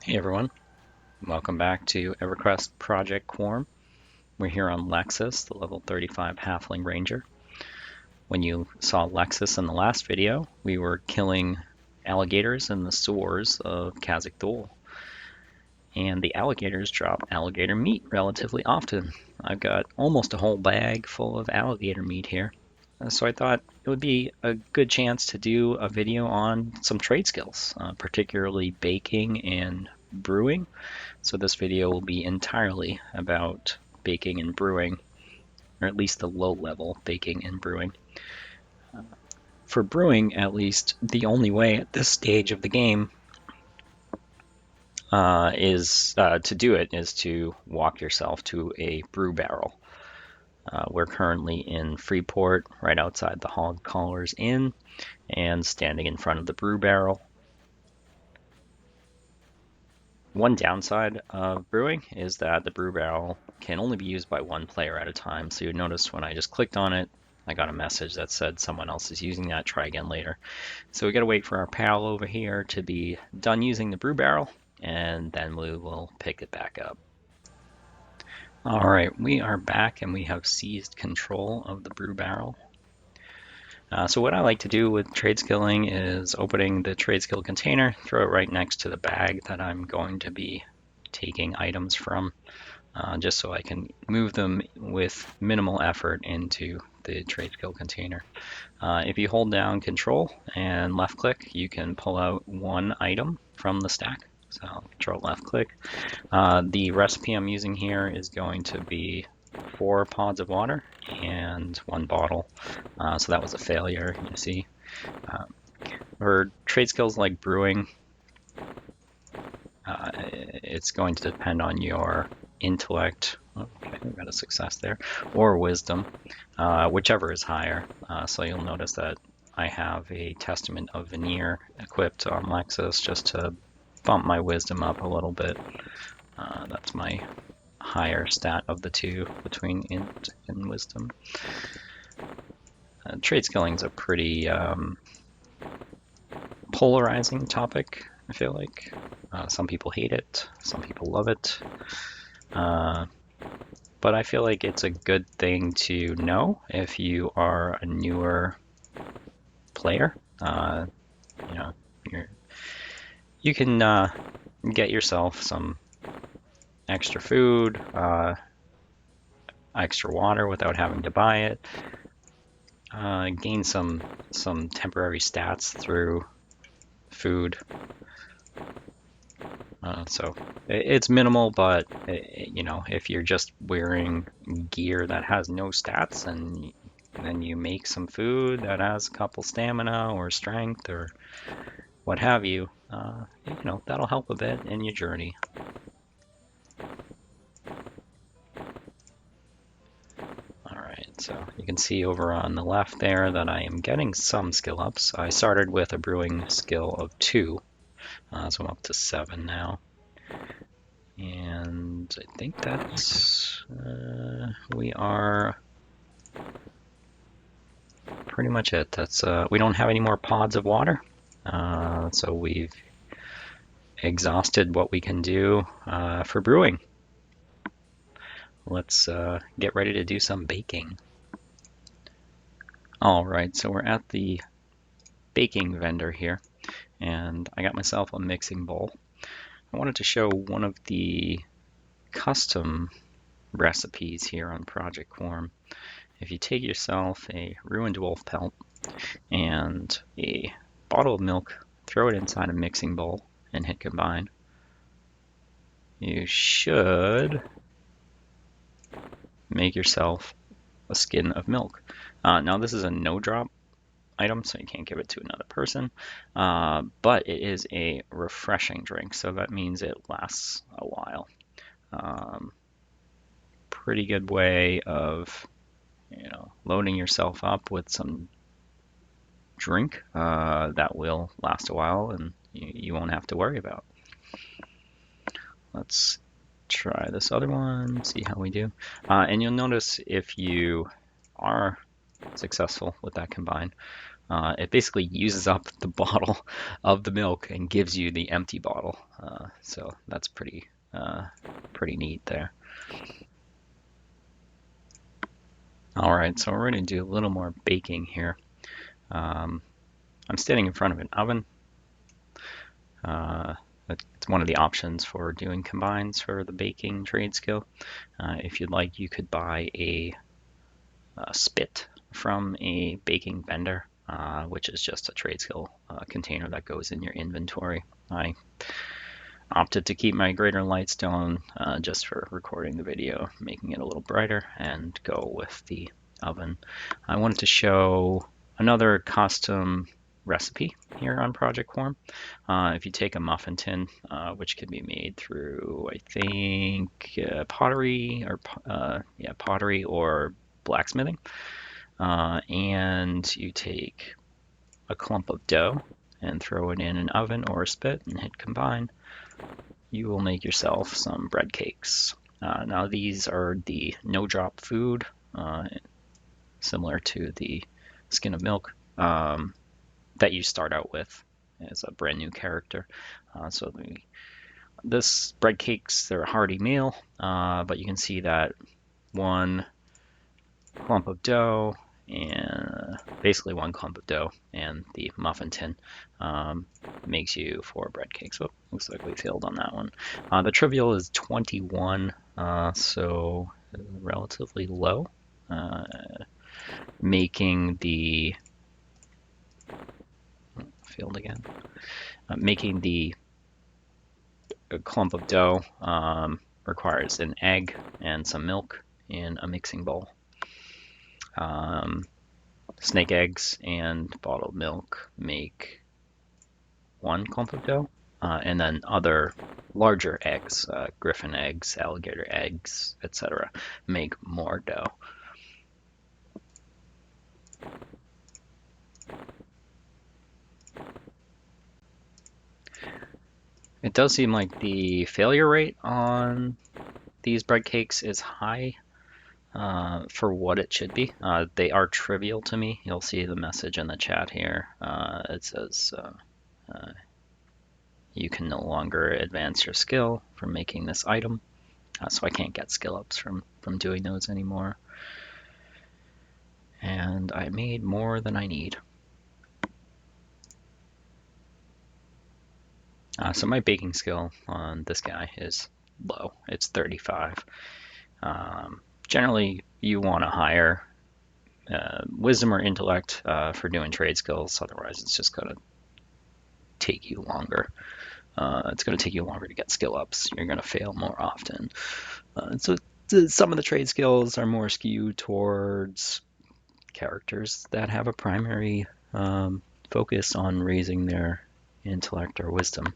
Hey everyone, welcome back to EverQuest Project Quarm. We're here on Lexus, the level 35 Halfling Ranger. When you saw Lexus in the last video, we were killing alligators in the sewers of Kazakh. And the alligators drop alligator meat relatively often. I've got almost a whole bag full of alligator meat here. So I thought it would be a good chance to do a video on some trade skills, particularly baking and brewing. So this video will be entirely about baking and brewing, or at least the low-level baking and brewing. For brewing, at least, the only way at this stage of the game is to do it is to walk yourself to a brew barrel. We're currently in Freeport, right outside the Hog Callers Inn, and standing in front of the brew barrel. One downside of brewing is that the brew barrel can only be used by one player at a time. So you notice when I just clicked on it, I got a message that said someone else is using that, try again later. So we gotta wait for our pal over here to be done using the brew barrel, and then we will pick it back up. All right, we are back and we have seized control of the brew barrel. So what I like to do with trade skilling is opening the trade skill container, throw it right next to the bag that I'm going to be taking items from, just so I can move them with minimal effort into the trade skill container. If you hold down Control and left click, you can pull out one item from the stack. So Control left click. The recipe I'm using here is going to be 4 pods of water and 1 bottle. So that was a failure, you see. For trade skills like brewing, it's going to depend on your intellect. Okay, we got a success there, or wisdom, whichever is higher. So you'll notice that I have a Testament of Veneer equipped on Lexus just to bump my wisdom up a little bit. That's my higher stat of the two between int and wisdom. Trade skilling is a pretty polarizing topic, I feel like. Some people hate it, some people love it. But I feel like it's a good thing to know if you are a newer player. You can get yourself some extra food, extra water without having to buy it. Gain some temporary stats through food. So it's minimal, but if you're just wearing gear that has no stats and then you make some food that has a couple stamina or strength or what have you, that'll help a bit in your journey. All right, so you can see over on the left there that I am getting some skill ups. I started with a brewing skill of 2. So I'm up to 7 now. And I think that's, we are pretty much it. That's we don't have any more pods of water. So we've exhausted what we can do for brewing. Let's get ready to do some baking. All right, so we're at the baking vendor here. And I got myself a mixing bowl. I wanted to show one of the custom recipes here on Project Quarm. If you take yourself a ruined wolf pelt and a bottle of milk, throw it inside a mixing bowl and hit combine, you should make yourself a skin of milk. Now this is a no drop item, so you can't give it to another person, but it is a refreshing drink, so that means it lasts a while. Pretty good way of loading yourself up with some drink that will last a while and you won't have to worry about. Let's try this other one, see how we do. And you'll notice if you are successful with that combine, it basically uses up the bottle of the milk and gives you the empty bottle. So that's pretty neat there. All right, so we're going to do a little more baking here. I'm standing in front of an oven. It's one of the options for doing combines for the baking trade skill. If you'd like, you could buy a spit from a baking vendor, which is just a trade skill container that goes in your inventory. I opted to keep my greater light stone just for recording the video, making it a little brighter, and go with the oven. I wanted to show another custom recipe here on Project Quarm. If you take a muffin tin, which can be made through, I think, pottery or blacksmithing, and you take a clump of dough and throw it in an oven or a spit and hit combine, you will make yourself some bread cakes. Now these are the no drop food, similar to the skin of milk, that you start out with as a brand new character. This bread cakes, they're a hearty meal, but you can see that one clump of dough and basically one clump of dough and the muffin tin makes you 4 bread cakes. So looks like we failed on that one. The trivial is 21, so relatively low, making the failed again. Making the clump of dough requires an egg and some milk in a mixing bowl. Snake eggs and bottled milk make 1 clump of dough, and then other larger eggs, griffin eggs, alligator eggs, etc., make more dough. It does seem like the failure rate on these bread cakes is high for what it should be. They are trivial to me. You'll see the message in the chat here. It says you can no longer advance your skill from making this item. So I can't get skill ups from doing those anymore. And I made more than I need. So my baking skill on this guy is low. It's 35. Generally, you want a higher wisdom or intellect for doing trade skills. Otherwise, it's just going to take you longer. It's going to take you longer to get skill ups. You're going to fail more often. So some of the trade skills are more skewed towards characters that have a primary focus on raising their intellect or wisdom.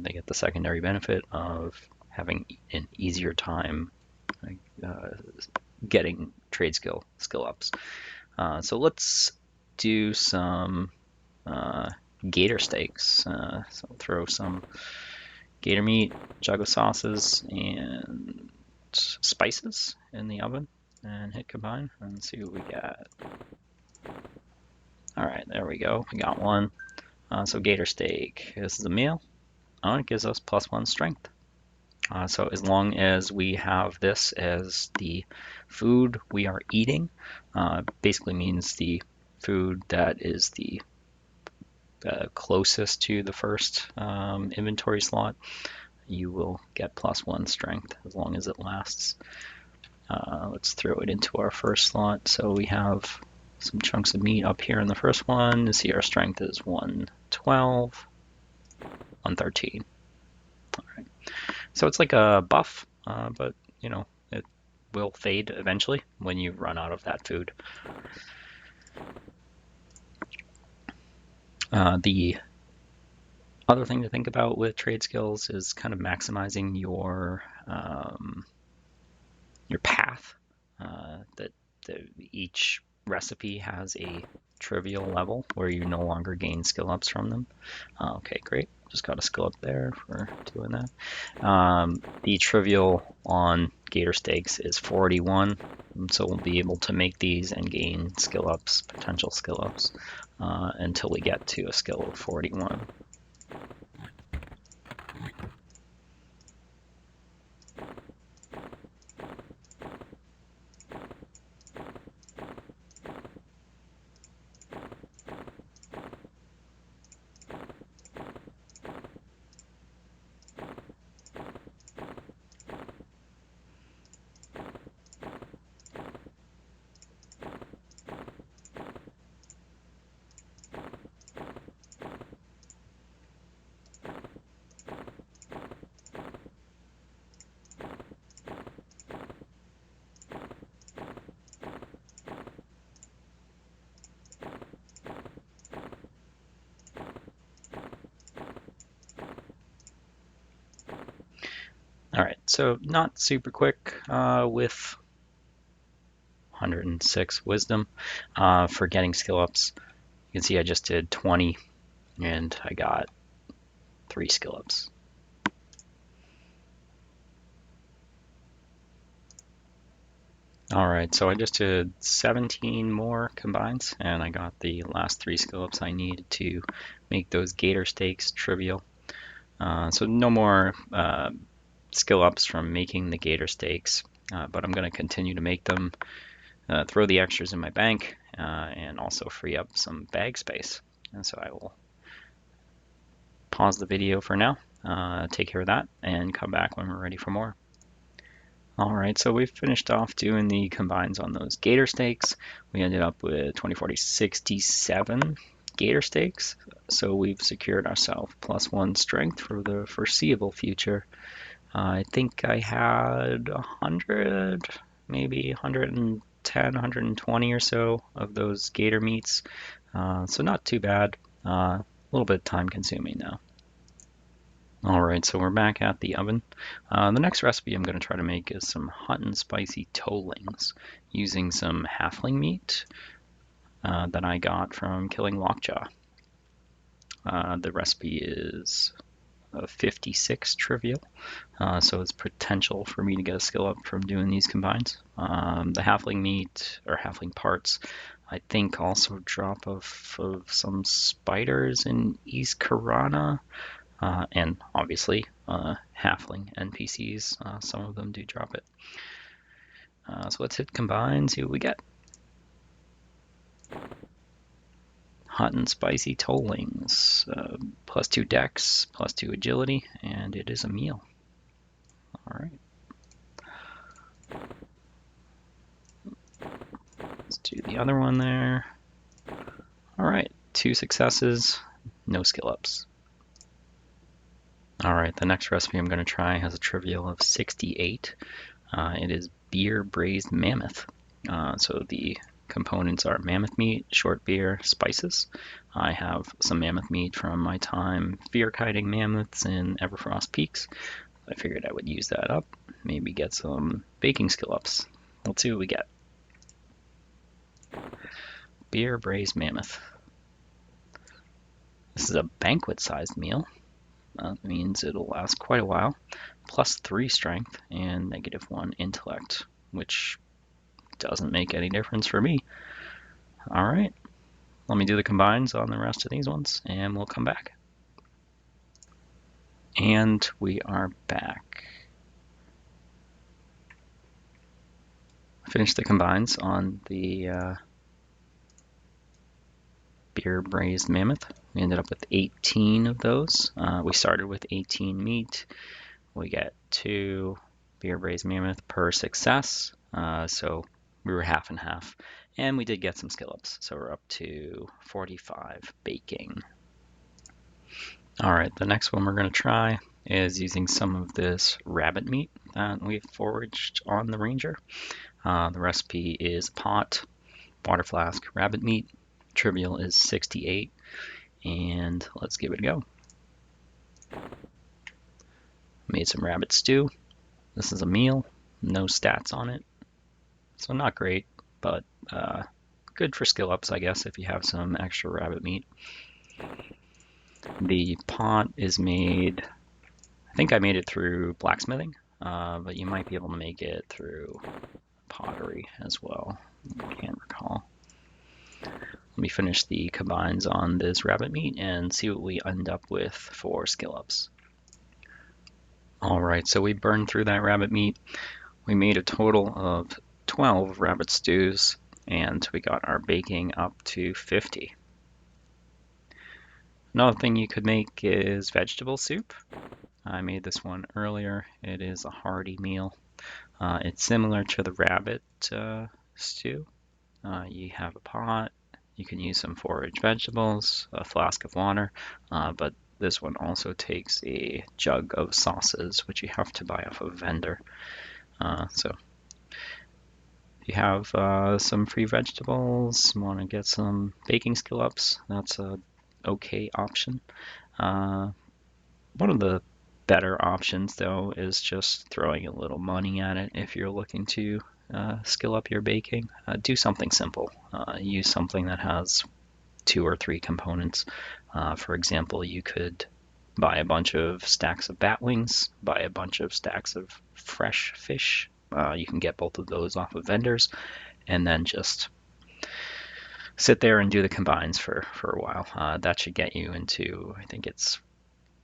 They get the secondary benefit of having an easier time getting trade skill ups. So let's do some gator steaks. So I'll throw some gator meat, jug of sauces, and spices in the oven and hit combine and see what we get. All right, there we go. We got one. So gator steak. This is a meal. It gives us +1 strength. So as long as we have this as the food we are eating, basically means the food that is the closest to the first inventory slot, you will get +1 strength as long as it lasts. Let's throw it into our first slot. So we have some chunks of meat up here in the first one. You see our strength is 112, 113. All right. So it's like a buff, but you know, it will fade eventually when you run out of that food. The other thing to think about with trade skills is kind of maximizing your path. That each recipe has a trivial level where you no longer gain skill ups from them. Okay, great. just got a skill up there for doing that. The trivial on gator steaks is 41, so we'll be able to make these and gain skill ups, potential skill ups, until we get to a skill of 41. All right, so not super quick with 106 wisdom for getting skill ups. You can see I just did 20 and I got 3 skill ups. All right, so I just did 17 more combines and I got the last 3 skill ups I needed to make those gator steaks trivial. So no more skill ups from making the gator steaks, but I'm going to continue to make them, throw the extras in my bank, and also free up some bag space. And so I will pause the video for now, take care of that, and come back when we're ready for more. All right, so we've finished off doing the combines on those gator steaks. We ended up with 20, 40, 67 gator steaks. So we've secured ourselves +1 strength for the foreseeable future. I think I had 100, maybe 110, 120 or so of those gator meats. So not too bad. A little bit time consuming though. All right, so we're back at the oven. The next recipe I'm going to try to make is some hot and spicy tollings using some halfling meat that I got from killing Lockjaw. The recipe is 56 trivial, so it's potential for me to get a skill up from doing these combines. The halfling meat, or halfling parts, I think also drop off of some spiders in East Karana. And obviously, halfling NPCs, some of them do drop it. So let's hit combine, see what we get. Hot and spicy tollings, +2 dex, +2 agility, and it is a meal. All right. Let's do the other one there. All right, 2 successes, no skill ups. All right, the next recipe I'm going to try has a trivial of 68. It is beer braised mammoth. So the components are mammoth meat, short beer, spices. I have some mammoth meat from my time fear kiting mammoths in Everfrost Peaks. I figured I would use that up, maybe get some baking skill ups. Let's see what we get. Beer braised mammoth. This is a banquet sized meal. That means it'll last quite a while. +3 strength and -1 intellect, which doesn't make any difference for me. All right, let me do the combines on the rest of these ones and we'll come back. And we are back. Finished the combines on the beer braised mammoth. We ended up with 18 of those. We started with 18 meat. We get 2 beer braised mammoth per success. So we were half and half. And we did get some skill ups. So we're up to 45 baking. All right, the next one we're going to try is using some of this rabbit meat that we've foraged on the Ranger. The recipe is pot, water flask, rabbit meat. Trivial is 68, and let's give it a go. Made some rabbit stew. This is a meal, no stats on it, so not great, but good for skill ups, I guess, if you have some extra rabbit meat. The pot is made, I think I made it through blacksmithing, but you might be able to make it through pottery as well. I can't recall. Let me finish the combines on this rabbit meat and see what we end up with for skill ups. All right, so we burned through that rabbit meat. We made a total of 12 rabbit stews, and we got our baking up to 50. Another thing you could make is vegetable soup. I made this one earlier. It is a hearty meal. It's similar to the rabbit stew. You have a pot, you can use some forage vegetables, a flask of water, but this one also takes a jug of sauces, which you have to buy off a vendor. So if you have some free vegetables, want to get some baking skill ups, that's a okay option. One of the better options, though, is just throwing a little money at it if you're looking to skill up your baking. Do something simple. Use something that has 2 or 3 components. For example, you could buy a bunch of stacks of bat wings, buy a bunch of stacks of fresh fish. You can get both of those off of vendors, and then just sit there and do the combines for a while. That should get you into, I think it's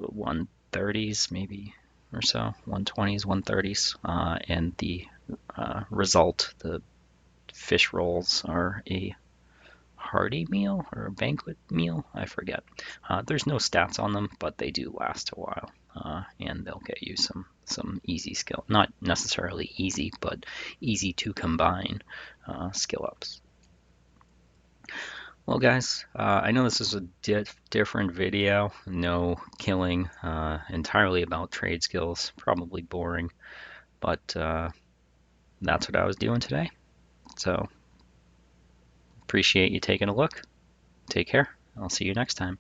130s maybe or so, 120s, 130s, and the result, the fish rolls, are a hearty meal or a banquet meal. I forget. There's no stats on them, but they do last a while, and they'll get you some easy skill, not necessarily easy, but easy to combine skill ups. Well, guys, I know this is a different video, no killing, entirely about trade skills, probably boring, but that's what I was doing today. So, appreciate you taking a look. Take care. I'll see you next time.